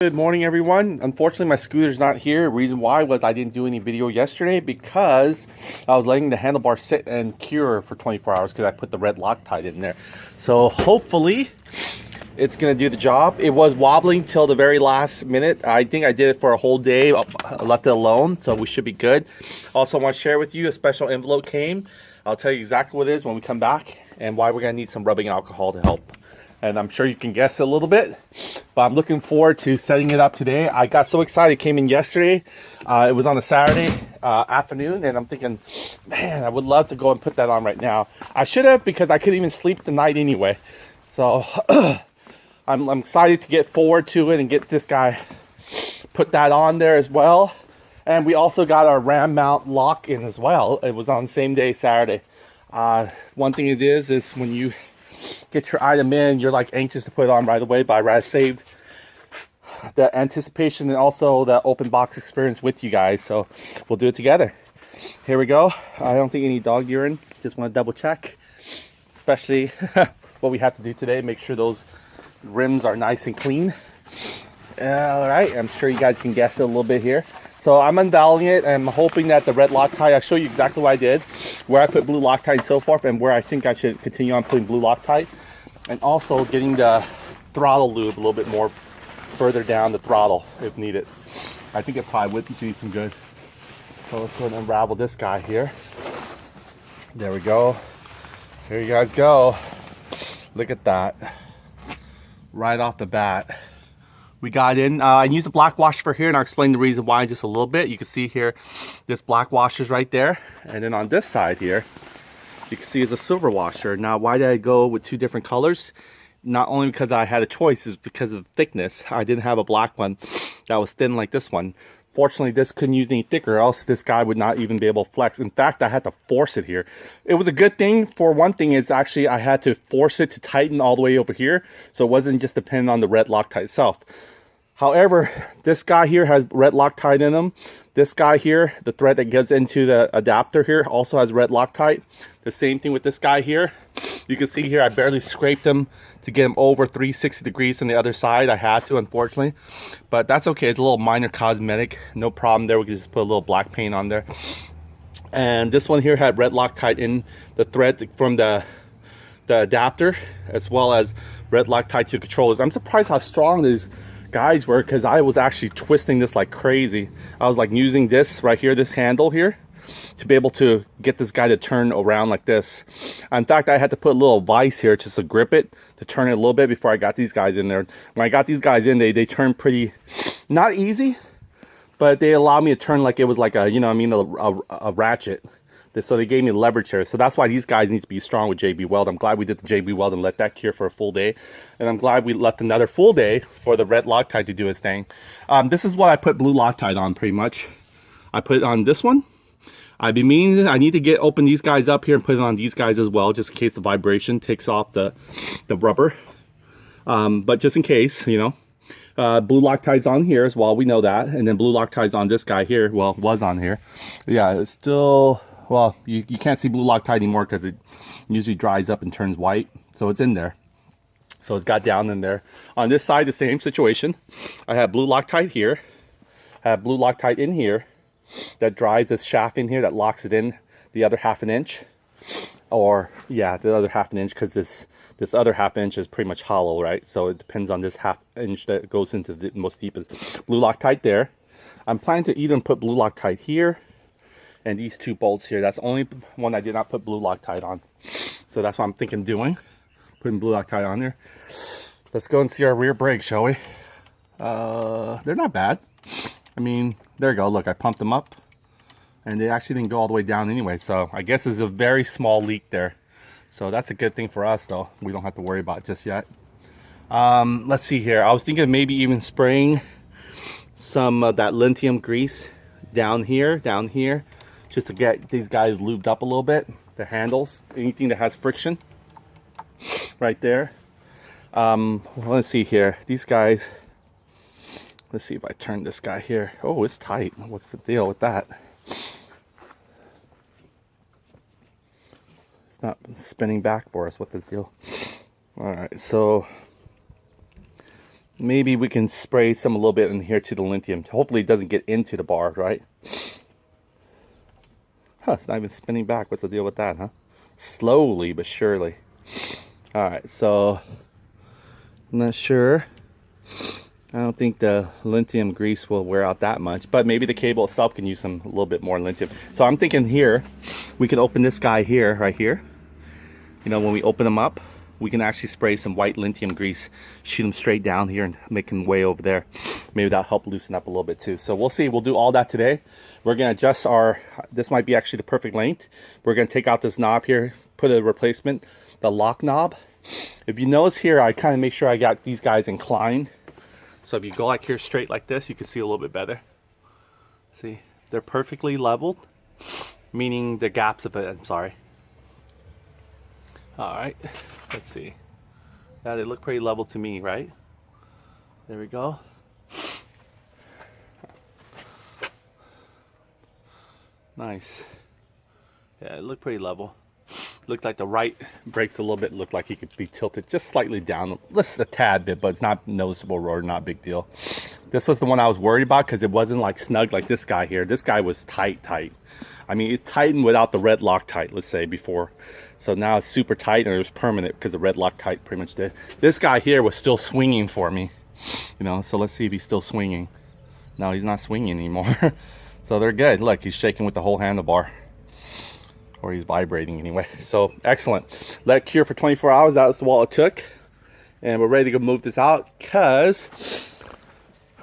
Good morning, everyone. Unfortunately, my scooter's not here. Reason why was I didn't do any video yesterday because I was letting the handlebar sit and cure for 24 hours because I put the red Loctite in there. So hopefully it's going to do the job. It was wobbling till the very last minute. I think I did it for a whole day. I left it alone, so we should be good. Also, I want to share with you a special envelope came. I'll tell you exactly what it is when we come back and why we're going to need some rubbing alcohol to help. And I'm sure you can guess a little bit, but I'm looking forward to setting it up today. I got so excited. It came in yesterday. It was on a Saturday afternoon, and I'm thinking, man, I would love to go and put that on right now. I should have, because I couldn't even sleep the night anyway. So I'm excited to get forward to it and get this guy, put that on there as well. And we also got our ram mount lock in as well. It was on the same day, Saturday. One thing it is when you get your item in, you're like anxious to put it on right away, but I'd rather save the anticipation and also the open box experience with you guys, so we'll do it together. Here we go. I don't think any dog urine, just want to double check, especially what we have to do today, make sure those rims are nice and clean. All right, I'm sure you guys can guess it a little bit here. So I'm unveiling it, and I'm hoping that the red Loctite, I'll show you exactly what I did, where I put blue Loctite and so forth, and where I think I should continue on putting blue Loctite, and also getting the throttle lube a little bit more further down the throttle if needed. I think it probably would do some good. So let's go and unravel this guy here. There we go. Here you guys go. Look at that. Right off the bat. We got in, I used a black washer for here, and I'll explain the reason why in just a little bit. You can see here, this black washer's right there. And then on this side here, you can see is a silver washer. Now, why did I go with two different colors? Not only because I had a choice, is because of the thickness. I didn't have a black one that was thin like this one. Fortunately, this couldn't use any thicker, or else this guy would not even be able to flex. In fact, I had to force it here. It was a good thing. For one thing, is actually I had to force it to tighten all the way over here, so it wasn't just dependent on the red Loctite itself. However, this guy here has red Loctite in them. This guy here, the thread that gets into the adapter here, also has red Loctite. The same thing with this guy here. You can see here, I barely scraped him to get him over 360 degrees on the other side. I had to, unfortunately, but that's okay. It's a little minor cosmetic, no problem there. We can just put a little black paint on there. And this one here had red Loctite in the thread from the adapter, as well as red Loctite to controllers. I'm surprised how strong these guys were, because I was actually twisting this like crazy. I was like using this right here, this handle here, to be able to get this guy to turn around like this. In fact, I had to put a little vise here just to grip it, to turn it a little bit before I got these guys in there. When I got these guys in, they turned pretty, not easy, but they allowed me to turn like it was like a, you know what I mean, a ratchet. So they gave me leverage here. So that's why these guys need to be strong with JB Weld. I'm glad we did the JB Weld and let that cure for a full day. And I'm glad we left another full day for the red Loctite to do its thing. This is what I put blue Loctite on pretty much. I put it on this one. I've been meaning, I need to open these guys up here and put it on these guys as well, just in case the vibration takes off the rubber. But just in case, you know. Blue Loctite's on here as well, we know that. And then blue Loctite's on this guy here. Well, was on here. Yeah, it's still... Well, you can't see blue Loctite anymore because it usually dries up and turns white. So it's in there. So it's got down in there. On this side, the same situation. I have blue Loctite here. I have blue Loctite in here. That drives this shaft in here, that locks it in the other ½ inch. Or, yeah, the other ½ inch, because this other ½ inch is pretty much hollow, right? So it depends on this ½ inch that goes into the most deepest. Blue Loctite there. I'm planning to even put blue Loctite here. And these two bolts here, that's the only one I did not put blue Loctite on. So that's what I'm thinking of doing. Putting blue Loctite on there. Let's go and see our rear brakes, shall we? They're not bad. I mean, there you go. Look, I pumped them up. And they actually didn't go all the way down anyway. So I guess there's a very small leak there. So that's a good thing for us, though. We don't have to worry about it just yet. Let's see here. I was thinking of maybe even spraying some of that lithium grease down here. Just to get these guys lubed up a little bit. The handles, anything that has friction, right there. Let's see here. These guys, let's see if I turn this guy here. Oh, it's tight. What's the deal with that? It's not spinning back for us. What's the deal? All right, so Maybe we can spray some a little bit in here to the lithium. Hopefully it doesn't get into the bar, right? Huh, it's not even spinning back. What's the deal with that, huh? Slowly but surely. Alright, so I'm not sure. I don't think the lithium grease will wear out that much, but maybe the cable itself can use a little bit more lithium. So I'm thinking here, we can open this guy here, right here. You know, when we open them up, we can actually spray some white lithium grease, shoot them straight down here and make them way over there. Maybe that'll help loosen up a little bit too. So we'll see. We'll do all that today. We're going to adjust our, this might be actually the perfect length. We're going to take out this knob here, put a replacement, the lock knob. If you notice here, I kind of make sure I got these guys inclined. So if you go like here straight like this, you can see a little bit better. See, they're perfectly leveled, meaning the gaps of it, I'm sorry. All right, let's see. Yeah, they look pretty level to me, right? There we go. Nice. Yeah, it looked pretty level. Looked like the right brakes a little bit, looked like he could be tilted just slightly down, just a tad bit, but it's not noticeable or not a big deal. This was the one I was worried about because it wasn't like snug like this guy here. This guy was tight. I mean, it tightened without the red Loctite, let's say, before. So now it's super tight and it was permanent because the red Loctite pretty much did. This guy here was still swinging for me, you know, so let's see if he's still swinging. No, he's not swinging anymore. So they're good. Look, he's shaking with the whole handlebar. Or he's vibrating anyway. So excellent. Let it cure for 24 hours. That was all it took. And we're ready to go move this out because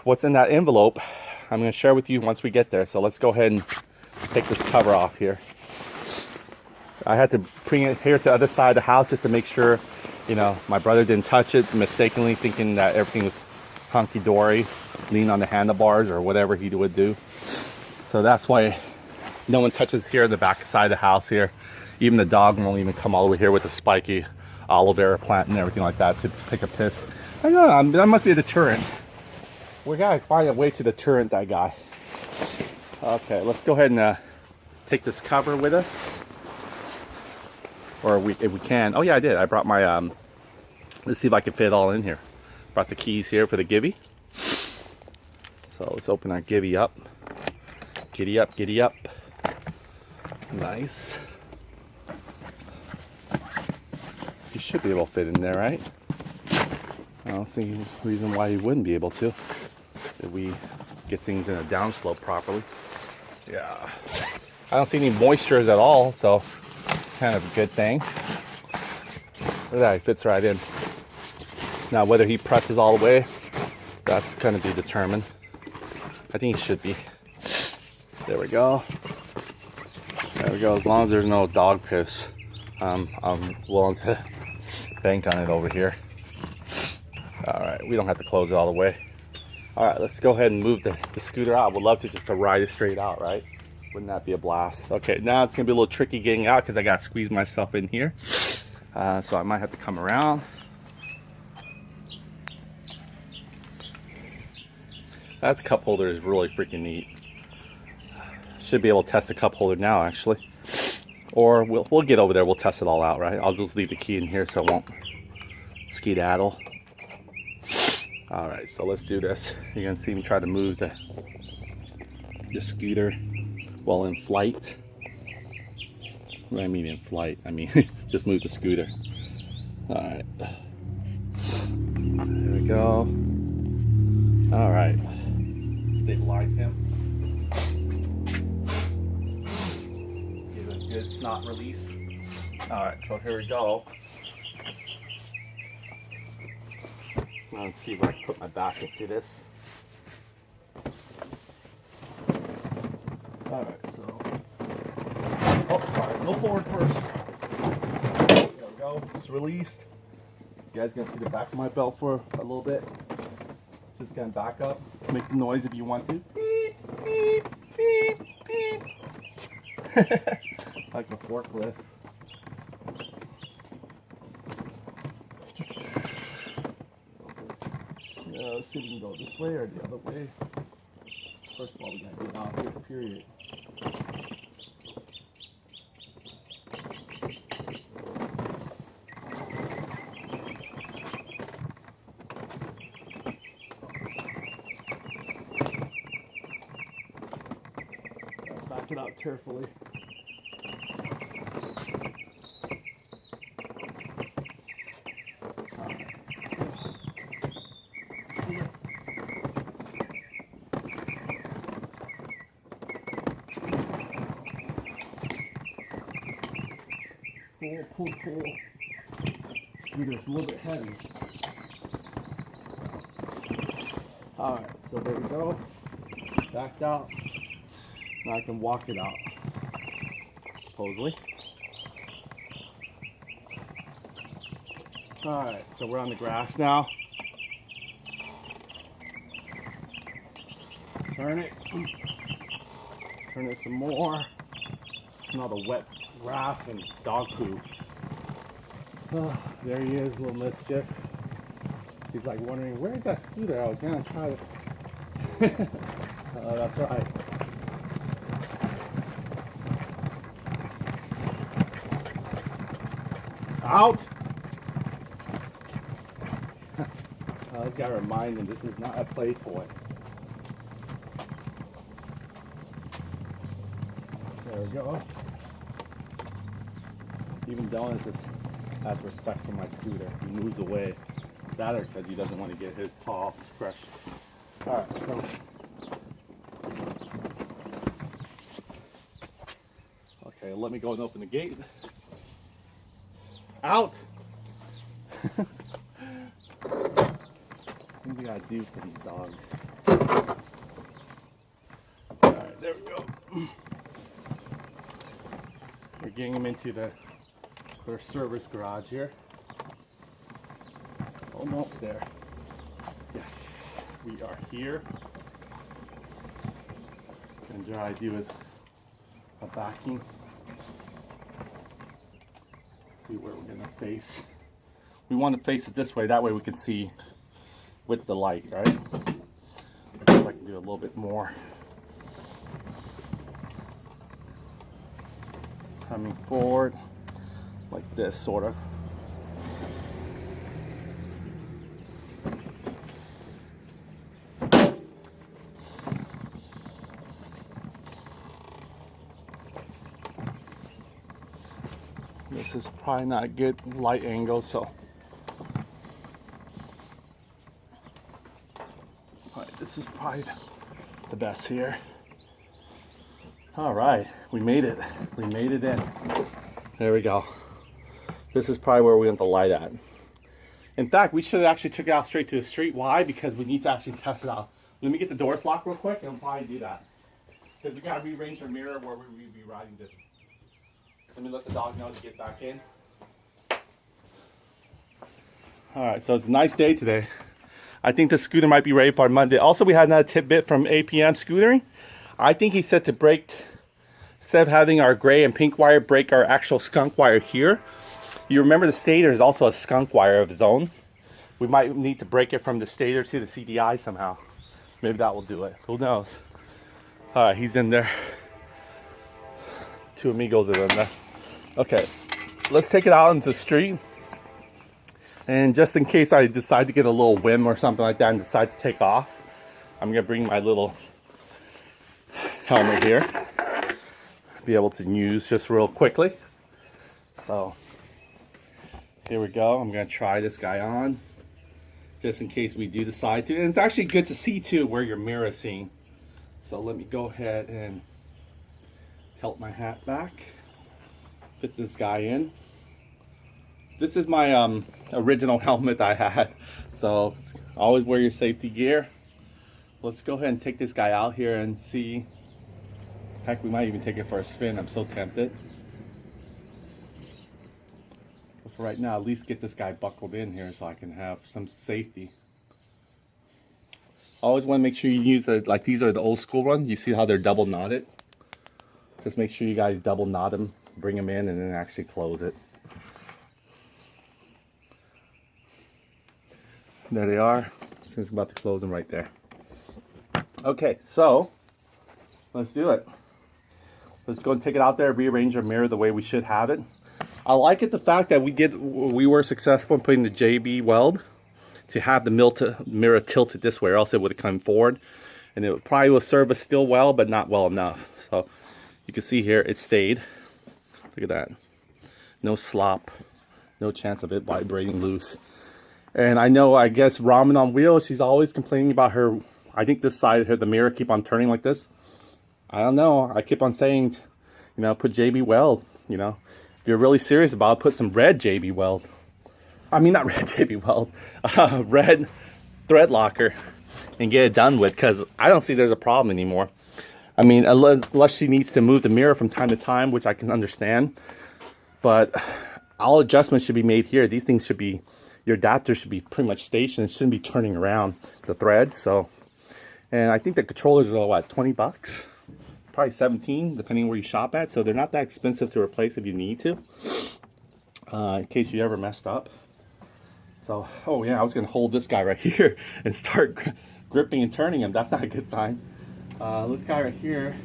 what's in that envelope, I'm going to share with you once we get there. So let's go ahead and take this cover off here. I had to bring it here to the other side of the house just to make sure, you know, my brother didn't touch it mistakenly, thinking that everything was hunky-dory, lean on the handlebars or whatever he would do. So that's why no one touches here in the back side of the house here. Even the dog won't even come all the way here with the spiky aloe vera plant and everything like that to take a piss. I know, that must be a deterrent. We gotta find a way to deterrent that guy. Okay, let's go ahead and take this cover with us. Or if we can. Oh yeah, I did. I brought my, let's see if I can fit it all in here. Brought the keys here for the Gibby. So let's open our Gibby up. Giddy up, giddy up. Nice. You should be able to fit in there, right? I don't see any reason why you wouldn't be able to. If we get things in a downslope properly. Yeah. I don't see any moistures at all, so kind of a good thing. Look at that, he fits right in. Now whether he presses all the way, that's gonna be determined. I think he should be. There we go. There we go. As long as there's no dog piss, I'm willing to bank on it over here. All right, we don't have to close it all the way. All right, let's go ahead and move the scooter out. Would love to just to ride it straight out, right? Wouldn't that be a blast? Okay, now it's gonna be a little tricky getting out because I gotta squeeze myself in here. So I might have to come around. That cup holder is really freaking neat. Should be able to test the cup holder now, actually. Or we'll get over there. We'll test it all out, right? I'll just leave the key in here so it won't skedaddle. All right, so let's do this. You're gonna see me try to move the scooter while in flight. What do I mean in flight? I mean just move the scooter. All right. There we go. All right. Stabilize him. Give a good snot release. All right, so here we go. Let's see if I can put my back into this. All right, so. Oh, sorry, go forward first. There we go, it's released. You guys gonna see the back of my belt for a little bit. Just gonna back up, make the noise if you want to. Beep, beep, beep, beep. Like a forklift. Let's see if we can go this way or the other way. First of all, we gotta get out here, period. walk it out carefully. Pull. Either it's a little bit heavy. Alright, so there we go. Backed out. Now I can walk it out. Supposedly. Alright, so we're on the grass now. Turn it. Turn it some more. Smell the wet grass and dog poop. Oh, there he is, little mischief. He's like wondering, where's that scooter? I was gonna try to. Oh, that's right. Out! I just gotta remind him this is not a play toy. There we go. Even Donuts has respect for my scooter. He moves away. That or because he doesn't want to get his paw crushed. Alright, so. Okay, let me go and open the gate. Out! What do we gotta do for these dogs? Alright, there we go. We're getting them into their service garage here. Almost there. Yes, we are here. And try to do a backing. See where we're gonna face. We want to face it this way, that way we can see with the light, right? Let's see if I can do a little bit more. Coming forward like this, sort of. This is probably not a good light angle, so. Alright, this is probably the best here. Alright, we made it. We made it in. There we go. This is probably where we want the light at. In fact, we should have actually took it out straight to the street. Why? Because we need to actually test it out. Let me get the doors locked real quick and we'll probably do that. Because we got to rearrange our mirror where we will be riding this. Let me let the dog know to get back in. Alright, so it's a nice day today. I think the scooter might be ready for Monday. Also, we had another tidbit from APM Scootering. I think he said to break, instead of having our gray and pink wire, break our actual skunk wire here. You remember the stator is also a skunk wire of its own. We might need to break it from the stator to the CDI somehow. Maybe that will do it. Who knows? Alright, he's in there. Two amigos are in there. Okay, let's take it out into the street. And just in case I decide to get a little whim or something like that and decide to take off, I'm going to bring my little helmet here. Be able to use just real quickly. So, here we go. I'm going to try this guy on. Just in case we do decide to. And it's actually good to see too where your mirror is seeing. So let me go ahead and tilt my hat back. Fit this guy in. This is my original helmet I had. So always wear your safety gear. Let's go ahead and take this guy out here and see. Heck, we might even take it for a spin. I'm so tempted. But for right now, at least get this guy buckled in here so I can have some safety. Always want to make sure you use like these are the old school ones. You see how they're double knotted? Just make sure you guys double knot them, bring them in, and then actually close it. There they are. Since I'm about to close them right there. Okay, so let's do it. Let's go and take it out there, rearrange our mirror the way we should have it. I like it the fact that we were successful in putting the JB weld to have the mirror tilted this way, or else it would have come forward, and it probably will serve us still well, but not well enough. So You can see here it stayed. Look at that. No slop. No chance of it vibrating loose. And I know, I guess Ramen on Wheels, she's always complaining about her, I think this side here, the mirror keep on turning like this. I don't know. I keep on saying, you know, put JB Weld, you know. If you're really serious about it, put some red JB Weld. I mean, not red JB Weld. Red thread locker and get it done with, because I don't see there's a problem anymore. I mean, unless she needs to move the mirror from time to time, which I can understand. But all adjustments should be made here. These things should be, your adapter should be pretty much stationed. It shouldn't be turning around the threads. So, and I think the controllers are what, 20 bucks? Probably 17, depending where you shop at. So they're not that expensive to replace if you need to, in case you ever messed up. So, oh yeah, I was gonna hold this guy right here and start gripping and turning him. That's not a good sign. This guy right here,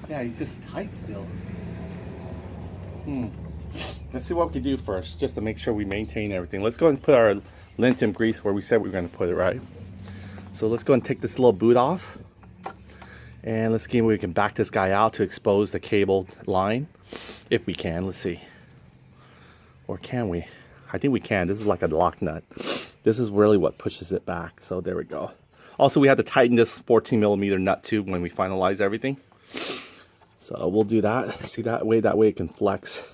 yeah, he's just tight still. Let's see what we can do first, just to make sure we maintain everything. Let's go and put our Linton grease where we said we were going to put it, right? So let's go and take this little boot off. And let's see if we can back this guy out to expose the cable line. If we can, let's see. Or can we? I think we can. This is like a lock nut. This is really what pushes it back. So there we go. Also, we have to tighten this 14mm nut too when we finalize everything. So we'll do that. See, that way it can flex.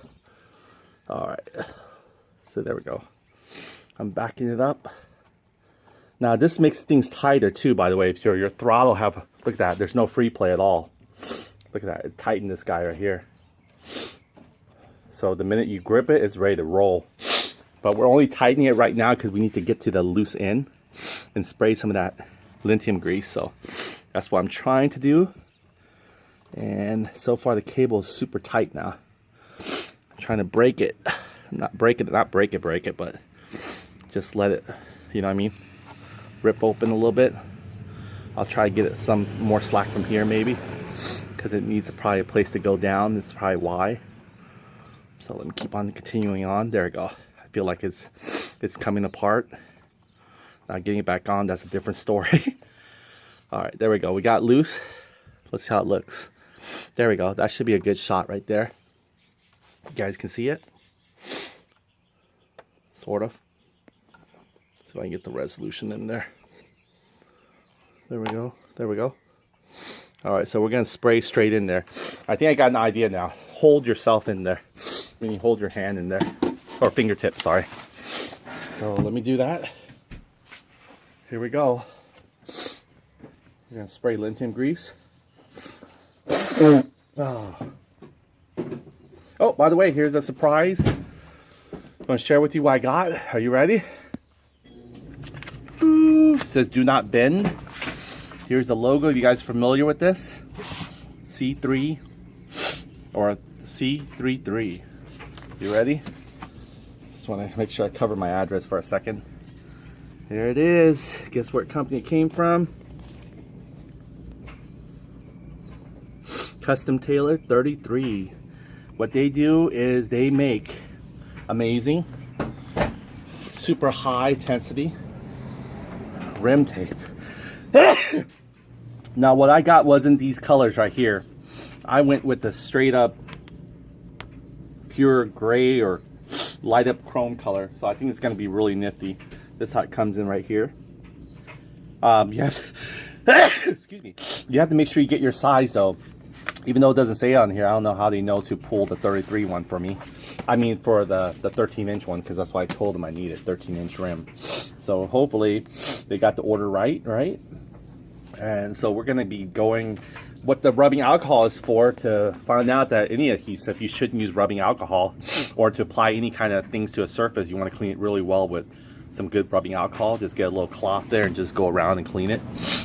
All right, so there we go. I'm backing it up. Now this makes things tighter too, by the way. If your throttle have, look at that, there's no free play at all. Look at that, it tightened this guy right here. So the minute you grip it, it's ready to roll. But we're only tightening it right now because we need to get to the loose end and spray some of that lithium grease. So that's what I'm trying to do. And so far the cable is super tight now. Trying to break it, not break it, but just let it, you know what I mean, rip open a little bit. I'll try to get it some more slack from here maybe, because it needs probably a place to go down. That's probably why. So let me keep on continuing on. There we go. I feel like it's coming apart. Now getting it back on, that's a different story. All right, there we go. We got loose. Let's see how it looks. There we go. That should be a good shot right there. You guys can see it, sort of. So I can get the resolution in there. There we go. There we go. All right, so we're gonna spray straight in there. I think I got an idea now. Hold yourself in there. Meaning hold your hand in there, or fingertip. Sorry. So let me do that. Here we go. We're gonna spray lithium grease. Oh, by the way, here's a surprise. I'm going to share with you what I got. Are you ready? It says do not bend. Here's the logo. You guys familiar with this? C3 or C33. You ready? Just want to make sure I cover my address for a second. There it is. Guess what company it came from? Custom Tailor 33. What they do is they make amazing, super high intensity rim tape. Now what I got wasn't these colors right here. I went with the straight up pure gray or light up chrome color. So I think it's going to be really nifty. This is how it comes in right here. Excuse me. You have to make sure you get your size though. Even though it doesn't say on here, I don't know how they know to pull the 33 one for me. I mean for the 13-inch one, because that's why I told them I needed 13-inch rim. So hopefully they got the order right? And so we're going to be going, what the rubbing alcohol is for, to find out that any adhesive, you shouldn't use rubbing alcohol, or to apply any kind of things to a surface, you want to clean it really well with some good rubbing alcohol. Just get a little cloth there and just go around and clean it.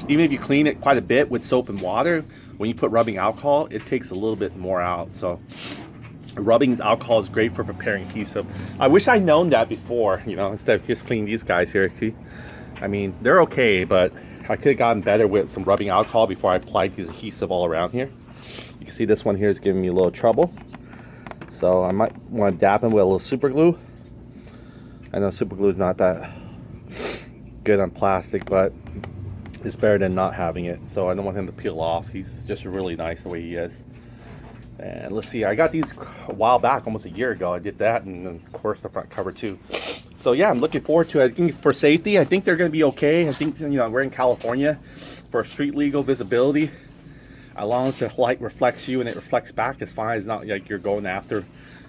Even if you clean it quite a bit with soap and water, when you put rubbing alcohol, it takes a little bit more out. So rubbing alcohol is great for preparing adhesive. I wish I'd known that before, you know, instead of just cleaning these guys here. I mean, they're okay, but I could have gotten better with some rubbing alcohol before I applied these adhesive all around here. You can see this one here is giving me a little trouble. So I might want to dab them with a little super glue. I know super glue is not that good on plastic, but it's better than not having it. So I don't want him to peel off. He's just really nice the way he is. And let's see, I got these a while back, almost a year ago. I did that, and then of course the front cover too. So yeah, I'm looking forward to it. I think it's for safety. I think they're going to be okay. I think, you know, we're in California for street legal visibility. As long as the light reflects you and it reflects back, it's fine. It's not like you're going after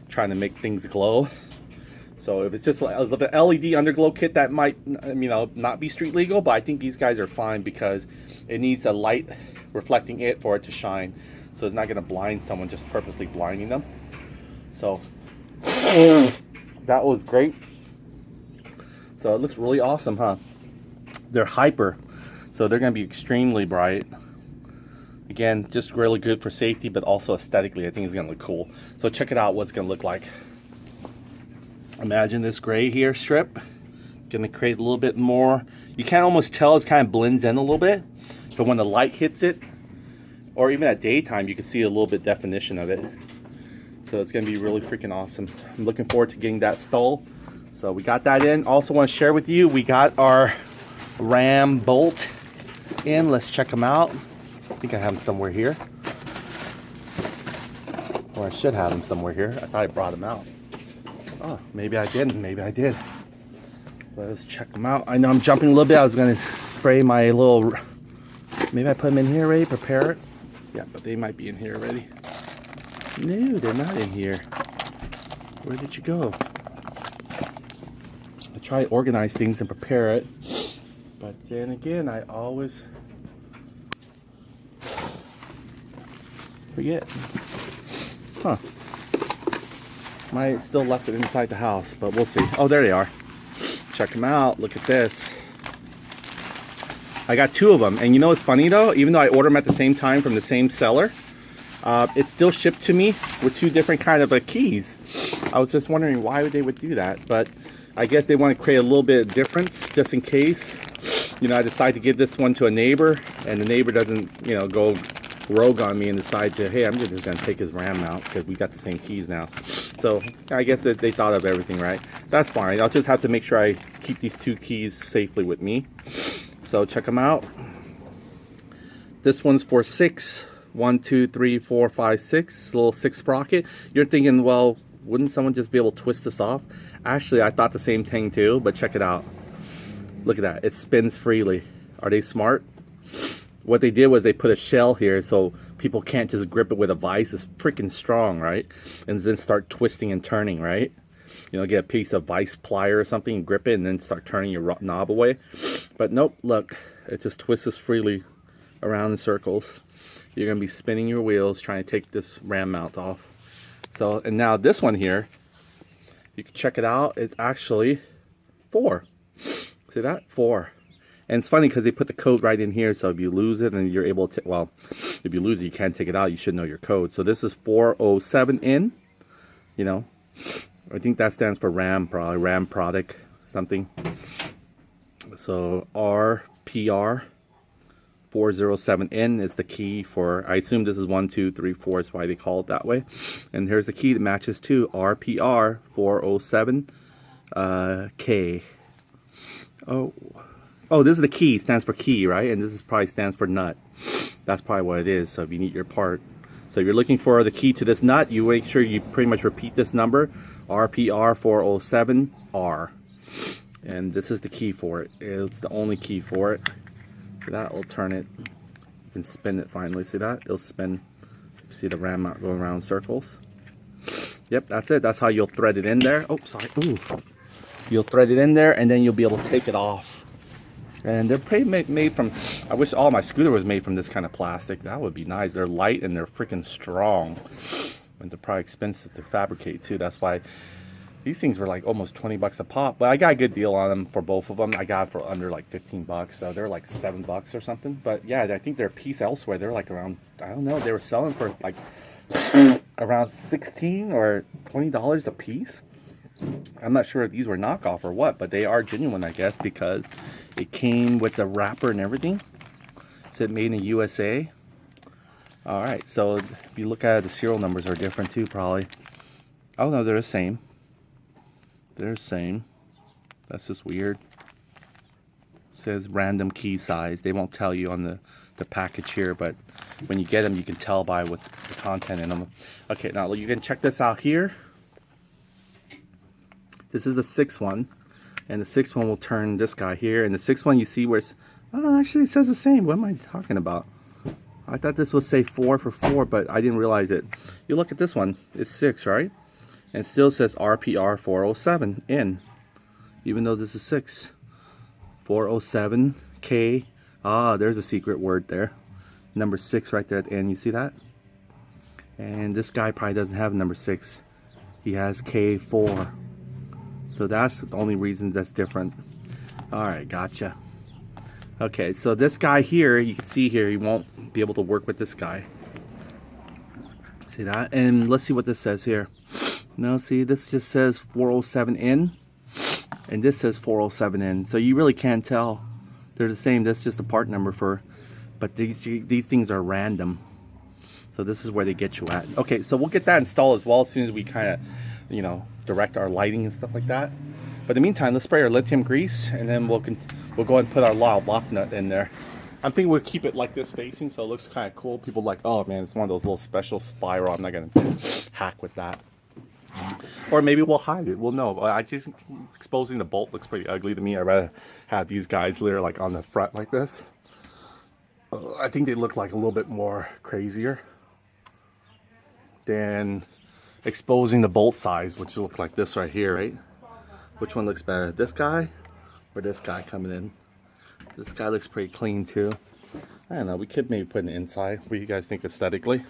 trying to make things glow. So if it's just an LED underglow kit, that might, you know, not be street legal, but I think these guys are fine because it needs a light reflecting it for it to shine. So it's not going to blind someone, just purposely blinding them. So that was great. So it looks really awesome, huh? They're hyper, so they're going to be extremely bright. Again, just really good for safety, but also aesthetically, I think it's going to look cool. So check it out, what it's going to look like. Imagine this gray here strip. Going to create a little bit more. You can almost tell it kind of blends in a little bit, but when the light hits it, or even at daytime, you can see a little bit definition of it. So it's going to be really freaking awesome. I'm looking forward to getting that stole. So we got that in. Also want to share with you, we got our ram bolt in. Let's check them out. I think I have them somewhere here. Or I should have them somewhere here. I thought I brought them out. Oh, maybe I didn't. Maybe I did. Let's check them out. I know I'm jumping a little bit. I was going to spray my little... Maybe I put them in here already, prepare it. Yeah, but they might be in here already. No, they're not in here. Where did you go? I try to organize things and prepare it. But then again, I always forget. Huh. Might still left it inside the house, but we'll see. Oh, there they are. Check them out. Look at this. I got two of them, and you know what's funny though? Even though I order them at the same time from the same seller, it's still shipped to me with two different kind of keys. I was just wondering why they would do that, but I guess they want to create a little bit of difference just in case, you know, I decide to give this one to a neighbor and the neighbor doesn't, you know, go rogue on me and decide to, hey, I'm just going to take his RAM out because we got the same keys now. So I guess that they thought of everything right. That's fine. I'll just have to make sure I keep these two keys safely with me. So check them out. This one's for 6. 1, 2, 3, 4, 5, 6. Little 6 sprocket. You're thinking, well, wouldn't someone just be able to twist this off? Actually, I thought the same thing too, but check it out. Look at that. It spins freely. Are they smart? What they did was they put a shell here so people can't just grip it with a vise. It's freaking strong, right? And then start twisting and turning, right? You know, get a piece of vice plier or something and grip it and then start turning your knob away. But nope, look, it just twists freely around in circles. You're going to be spinning your wheels trying to take this ram mount off. So, and now this one here, you can check it out. It's actually 4. See that? 4. And it's funny because they put the code right in here, so if you lose it and you're able to, well, if you lose it, you can't take it out. You should know your code. So this is 407N, you know. I think that stands for RAM, probably RAM product, something. So RPR 407N is the key for, I assume this is 1, 2, 3, 4 is why they call it that way. And here's the key that matches to RPR 407K. Oh, this is the key. It stands for key, right? And this is probably stands for nut. That's probably what it is. So if you need your part. So if you're looking for the key to this nut, you make sure you pretty much repeat this number. RPR 407R. And this is the key for it. It's the only key for it. So that will turn it. You can spin it finally. See that? It'll spin. See the ram mount going around in circles. Yep, that's it. That's how you'll thread it in there. Oh, sorry. Ooh. You'll thread it in there and then you'll be able to take it off. And they're pretty made from, I wish all my scooter was made from this kind of plastic. That would be nice. They're light and they're freaking strong. And they're probably expensive to fabricate too. That's why these things were like almost 20 bucks a pop. But I got a good deal on them for both of them. I got it for under like 15 bucks. So they're like 7 bucks or something. But yeah, I think they're a piece elsewhere. They're like around, I don't know, they were selling for like around $16 or $20 a piece. I'm not sure if these were knockoff or what, but they are genuine, I guess, because it came with the wrapper and everything. It said made in the USA. Alright, so if you look at it, the serial numbers are different too, probably. Oh no, they're the same. They're the same. That's just weird. It says random key size. They won't tell you on the the package here, but when you get them, you can tell by what's the content in them. Okay, now you can check this out here. This is the 6th one, and the 6th one will turn this guy here, and the 6th one you see where it's, oh, actually it says the same. What am I talking about? I thought this would say 4 for 4, but I didn't realize it. You look at this one, it's 6, right? And it still says RPR 407 in, even though this is 6. 407K. Ah, there's a secret word there. Number 6 right there at the end. You see that? And this guy probably doesn't have number 6. He has K4. So that's the only reason that's different. Alright, gotcha. Okay, so this guy here, you can see here, he won't be able to work with this guy. See that? And let's see what this says here. No, see, this just says 407 in, and this says 407 in. So you really can't tell. They're the same. That's just the part number for, but these things are random. So this is where they get you at. Okay, so we'll get that installed as well as soon as we kind of, you know, direct our lighting and stuff like that. But in the meantime, let's spray our lithium grease, and then we'll go ahead and put our lock nut in there. I'm thinking we'll keep it like this facing, so it looks kind of cool. People are like, oh man, it's one of those little special spiral. I'm not gonna hack with that. Or maybe we'll hide it. We'll know. I just exposing the bolt looks pretty ugly to me. I'd rather have these guys literally like on the front like this. I think they look like a little bit more crazier than exposing the bolt size, which look like this right here, right? Which one looks better, this guy or this guy coming in? This guy looks pretty clean too. I don't know, we could maybe put an inside. What do you guys think aesthetically?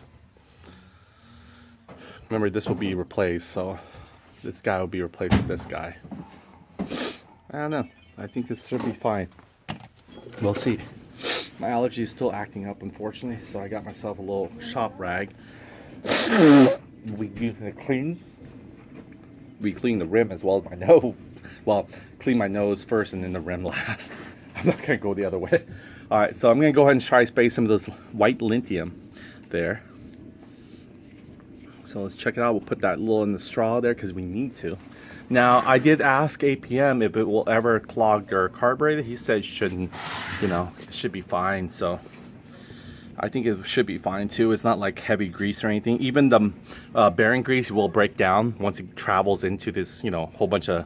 Remember, this will be replaced, so this guy will be replaced with this guy. I don't know, I think this should be fine. We'll see. My allergy is still acting up, unfortunately, so I got myself a little shop rag. We clean the rim as well as my nose. Well, clean my nose first and then the rim last. I'm not gonna go the other way. All right, so I'm gonna go ahead and try to spray some of those white lithium there. So let's check it out. We'll put that little in the straw there because we need to. Now, I did ask APM if it will ever clog their carburetor. He said it shouldn't, you know, it should be fine. So I think it should be fine too. It's not like heavy grease or anything. Even the bearing grease will break down once it travels into this, you know, whole bunch of,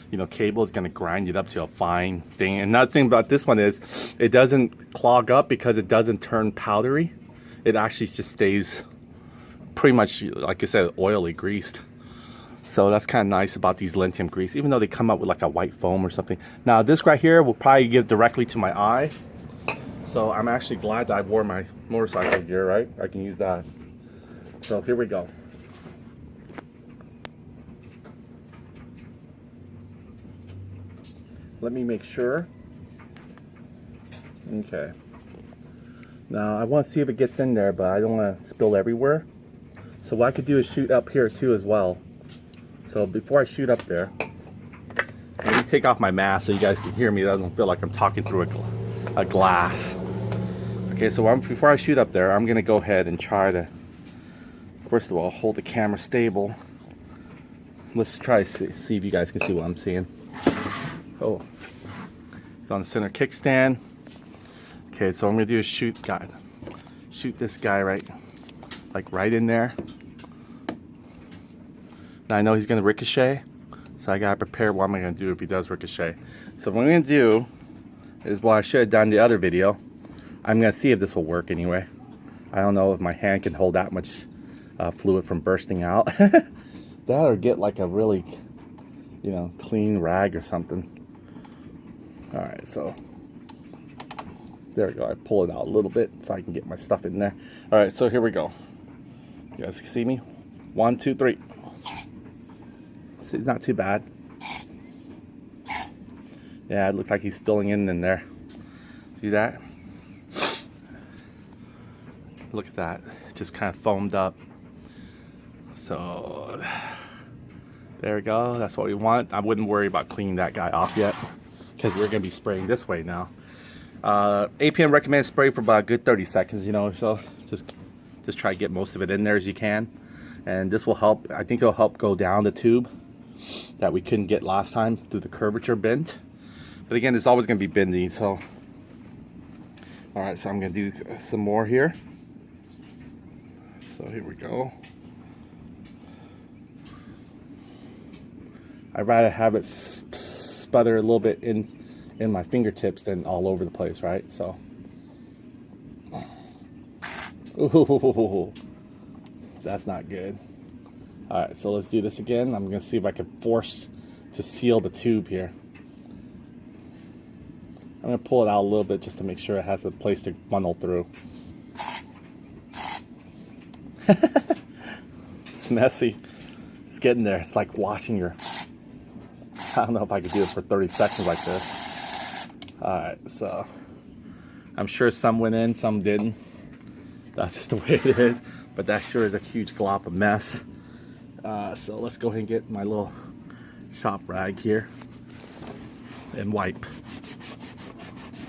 you know, cable. Is going to grind it up to a fine thing. And another thing about this one is it doesn't clog up because it doesn't turn powdery. It actually just stays pretty much, like I said, oily greased. So that's kind of nice about these lithium grease, even though they come up with like a white foam or something. Now this right here will probably give directly to my eye. So I'm actually glad that I wore my motorcycle gear, right? I can use that. So here we go. Let me make sure. Okay. Now I want to see if it gets in there, but I don't want to spill everywhere. So what I could do is shoot up here too as well. So before I shoot up there, let me take off my mask so you guys can hear me. It doesn't feel like I'm talking through a glass. Okay, so before I shoot up there, I'm going to go ahead and try to, first of all, hold the camera stable. Let's try to see if you guys can see what I'm seeing. Oh, it's on the center kickstand. Okay, so what I'm going to do is shoot this guy right in there. Now I know he's going to ricochet, so I got to prepare what I'm going to do if he does ricochet. So what I'm going to do is what I should have done in the other video. I'm going to see if this will work anyway. I don't know if my hand can hold that much fluid from bursting out. That or get like a really, you know, clean rag or something. Alright, so there we go. I pull it out a little bit so I can get my stuff in there. Alright, so here we go. You guys can see me? 1, 2, 3. See, it's not too bad. Yeah, it looks like he's filling in there. See that? Look at that. It just kind of foamed up. So there we go. That's what we want. I wouldn't worry about cleaning that guy off yet because we're going to be spraying this way now. APM recommends spray for about a good 30 seconds, you know, so just try to get most of it in there as you can. And this will help. I think it'll help go down the tube that we couldn't get last time through the curvature bend. But again, it's always going to be bendy, so All right, so I'm gonna do some more here. So here we go. I'd rather have it sputter a little bit in my fingertips than all over the place, right? So, ooh, that's not good. All right, so let's do this again. I'm gonna see if I can force to seal the tube here. I'm gonna pull it out a little bit just to make sure it has a place to funnel through. It's messy. It's getting there. It's like washing your... I don't know if I could do it for 30 seconds like this. Alright, so I'm sure some went in, some didn't. That's just the way it is. But that sure is a huge glop of mess. So let's go ahead and get my little shop rag here and wipe.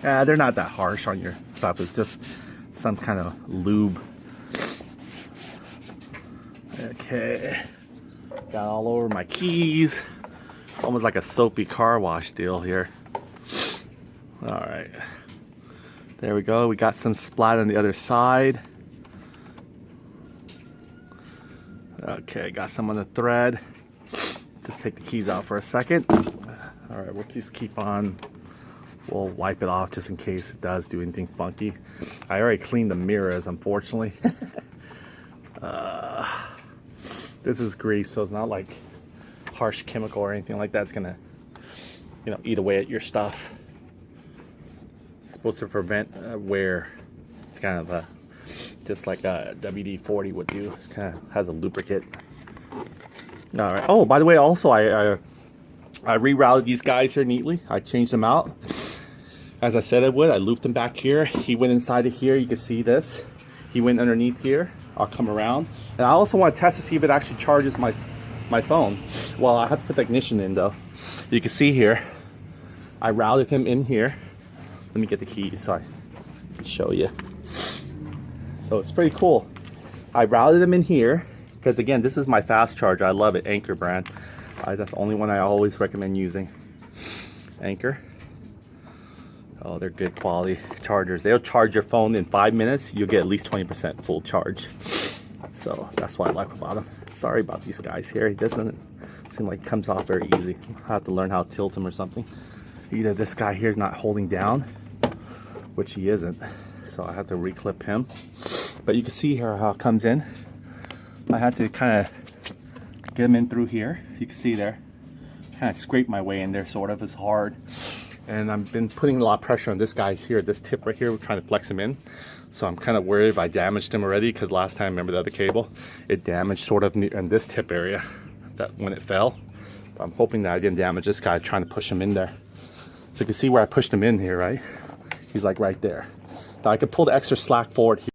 They're not that harsh on your stuff. It's just some kind of lube. Okay. Got all over my keys. Almost like a soapy car wash deal here. All right. There we go. We got some splat on the other side. Okay, got some on the thread. Just take the keys out for a second. All right, we'll just keep on. We'll wipe it off just in case it does do anything funky. I already cleaned the mirrors, unfortunately. This is grease, so it's not like harsh chemical or anything like that. It's gonna, you know, eat away at your stuff. It's supposed to prevent wear. It's kind of just like a WD-40 would do. It kind of has a lubricant. All right. Oh, by the way, also I rerouted these guys here neatly. I changed them out as I said I would. I looped him back here. He went inside of here. You can see this. He went underneath here. I'll come around. And I also want to test to see if it actually charges my phone. Well, I have to put the ignition in though. You can see here, I routed him in here. Let me get the keys so I can show you. So it's pretty cool. I routed him in here because again, this is my fast charger. I love it, Anker brand. That's the only one I always recommend using. Anker. Oh, they're good quality chargers. They'll charge your phone in 5 minutes. You'll get at least 20% full charge. So that's what I like about them. Sorry about these guys here. He doesn't seem like it comes off very easy. I have to learn how to tilt him or something. Either this guy here is not holding down, which he isn't. So I have to reclip him. But you can see here how it comes in. I had to kind of get him in through here. You can see there. Kind of scrape my way in there, sort of. It's hard. And I've been putting a lot of pressure on this guy here, this tip right here. We're trying to flex him in. So I'm kind of worried if I damaged him already, because last time, remember the other cable? It damaged sort of in this tip area that when it fell. But I'm hoping that I didn't damage this guy trying to push him in there. So you can see where I pushed him in here, right? He's like right there. Now I could pull the extra slack forward here.